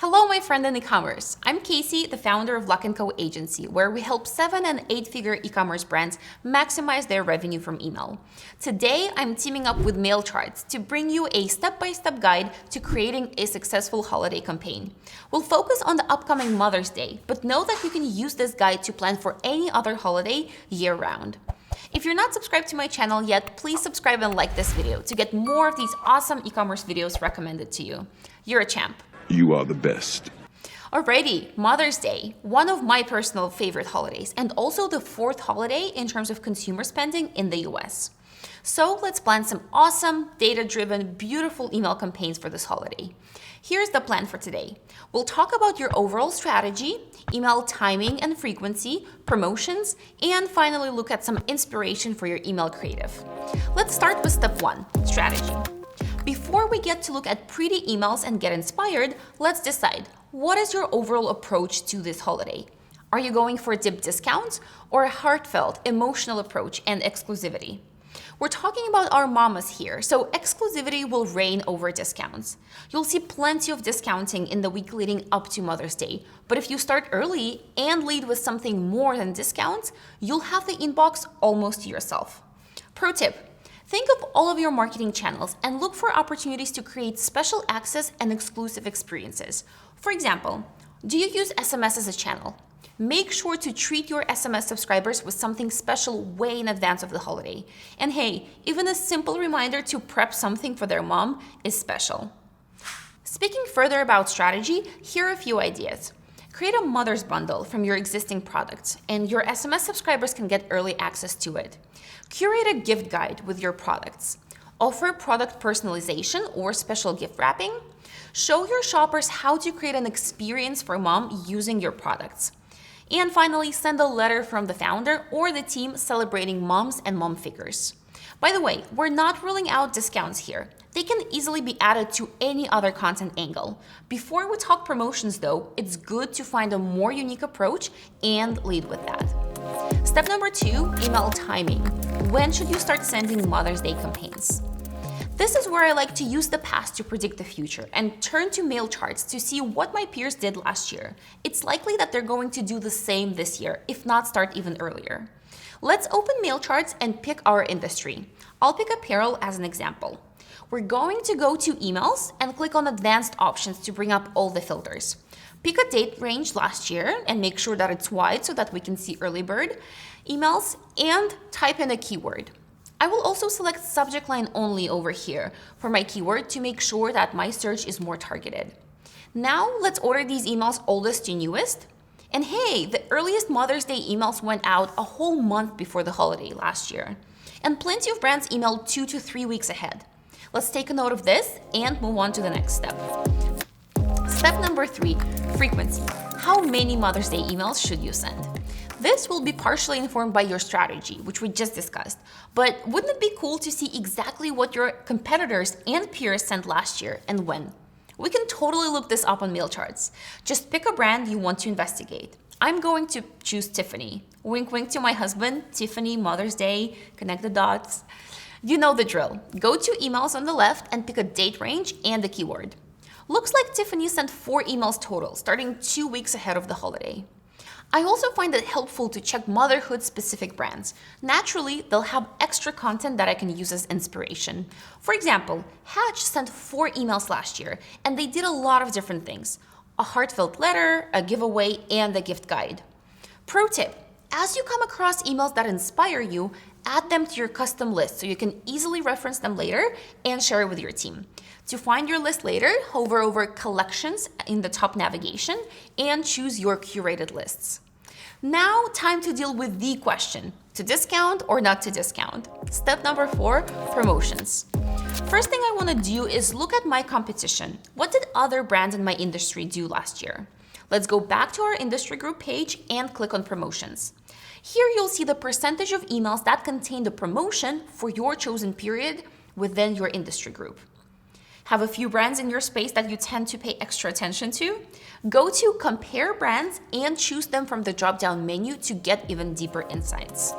Hello, my friend in e-commerce. I'm Kasey, the founder of Luck & Co agency, where we help 7- and 8-figure e-commerce brands maximize their revenue from email. Today, I'm teaming up with MailCharts to bring you a step-by-step guide to creating a successful holiday campaign. We'll focus on the upcoming Mother's Day, but know that you can use this guide to plan for any other holiday year-round. If you're not subscribed to my channel yet, please subscribe and like this video to get more of these awesome e-commerce videos recommended to you. You're a champ. You are the best. Alrighty, Mother's Day, one of my personal favorite holidays, and also the 4th holiday in terms of consumer spending in the US. So let's plan some awesome, data-driven, beautiful email campaigns for this holiday. Here's the plan for today. We'll talk about your overall strategy, email timing and frequency, promotions, and finally look at some inspiration for your email creative. Let's start with step 1, strategy. Before we get to look at pretty emails and get inspired, let's decide, what is your overall approach to this holiday? Are you going for deep discounts or a heartfelt, emotional approach and exclusivity? We're talking about our mamas here, so exclusivity will reign over discounts. You'll see plenty of discounting in the week leading up to Mother's Day, but if you start early and lead with something more than discounts, you'll have the inbox almost to yourself. Pro tip. Think of all of your marketing channels and look for opportunities to create special access and exclusive experiences. For example, do you use SMS as a channel? Make sure to treat your SMS subscribers with something special way in advance of the holiday. And hey, even a simple reminder to prep something for their mom is special. Speaking further about strategy, here are a few ideas. Create a mother's bundle from your existing products, and your SMS subscribers can get early access to it. Curate a gift guide with your products. Offer product personalization or special gift wrapping. Show your shoppers how to create an experience for mom using your products. And finally, send a letter from the founder or the team celebrating moms and mom figures. By the way, we're not ruling out discounts here. They can easily be added to any other content angle. Before we talk promotions though, it's good to find a more unique approach and lead with that. Step number 2, email timing. When should you start sending Mother's Day campaigns? This is where I like to use the past to predict the future and turn to MailCharts to see what my peers did last year. It's likely that they're going to do the same this year, if not start even earlier. Let's open MailCharts and pick our industry. I'll pick apparel as an example. We're going to go to emails and click on advanced options to bring up all the filters. Pick a date range last year and make sure that it's wide so that we can see early bird emails, and type in a keyword. I will also select subject line only over here for my keyword to make sure that my search is more targeted. Now let's order these emails oldest to newest. And hey, the earliest Mother's Day emails went out a whole month before the holiday last year. And plenty of brands emailed 2 to 3 weeks ahead. Let's take a note of this and move on to the next step. Step number 3, frequency. How many Mother's Day emails should you send? This will be partially informed by your strategy, which we just discussed. But wouldn't it be cool to see exactly what your competitors and peers sent last year and when? We can totally look this up on MailCharts. Just pick a brand you want to investigate. I'm going to choose Tiffany. Wink wink to my husband, Tiffany, Mother's Day, connect the dots. You know the drill. Go to emails on the left and pick a date range and a keyword. Looks like Tiffany sent 4 emails total, starting 2 weeks ahead of the holiday. I also find it helpful to check motherhood-specific brands. Naturally, they'll have extra content that I can use as inspiration. For example, Hatch sent 4 emails last year, and they did a lot of different things. A heartfelt letter, a giveaway, and a gift guide. Pro tip, as you come across emails that inspire you, add them to your custom list so you can easily reference them later and share it with your team. To find your list later, hover over Collections in the top navigation and choose your curated lists. Now, time to deal with the question, to discount or not to discount. Step number 4, promotions. First thing I want to do is look at my competition. What did other brands in my industry do last year? Let's go back to our industry group page and click on promotions. Here you'll see the percentage of emails that contain the promotion for your chosen period within your industry group. Have a few brands in your space that you tend to pay extra attention to? Go to Compare Brands and choose them from the drop-down menu to get even deeper insights.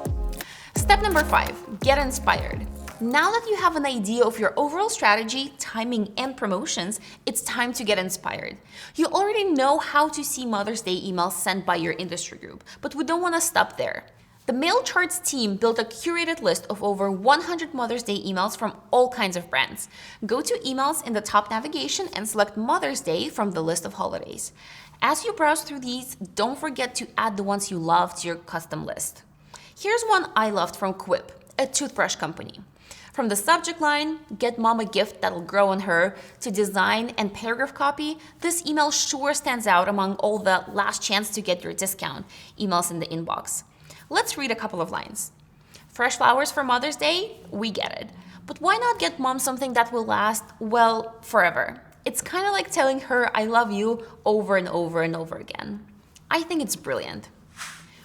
Step number 5, get inspired. now that you have an idea of your overall strategy, timing, and promotions, it's time to get inspired. You already know how to see Mother's Day emails sent by your industry group, but we don't want to stop there. The MailCharts team built a curated list of over 100 Mother's Day emails from all kinds of brands. Go to emails in the top navigation and select Mother's Day from the list of holidays. As you browse through these, don't forget to add the ones you love to your custom list. Here's one I loved from Quip, a toothbrush company. From the subject line, "Get Mom a gift that'll grow on her," to design and paragraph copy, this email sure stands out among all the "last chance to get your discount" emails in the inbox. Let's read a couple of lines. "Fresh flowers for Mother's Day? We get it. But why not get Mom something that will last, well, forever?" It's kind of like telling her "I love you" over and over and over again. I think it's brilliant.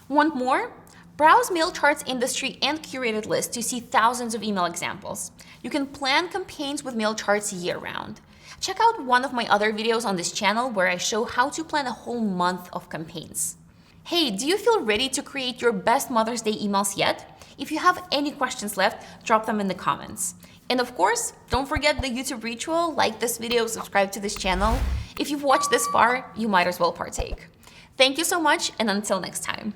Want more? Browse MailCharts industry and curated list to see thousands of email examples. You can plan campaigns with MailCharts year-round. Check out one of my other videos on this channel where I show how to plan a whole month of campaigns. Hey, do you feel ready to create your best Mother's Day emails yet? If you have any questions left, drop them in the comments. And of course, don't forget the YouTube ritual, like this video, subscribe to this channel. If you've watched this far, you might as well partake. Thank you so much, and until next time.